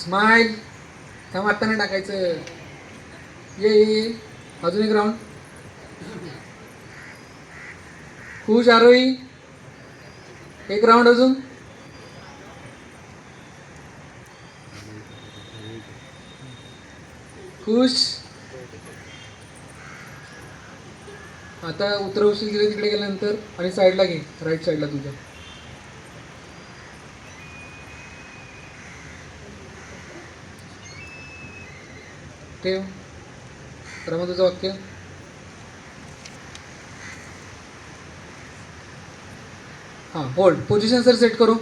Smile. थांब, आता नाही टाकायचं. ये अजून एक राऊंड. खुश आरोही. एक राऊंड अजून. खुश. आता उतरवशील तिकडे तिकडे गेल्यानंतर आणि साईडला घे, राईट साईडला तुझ्या. ठेव. रमा तुझं वाक्य. हां होल्ड. पोझिशन सर सेट करो.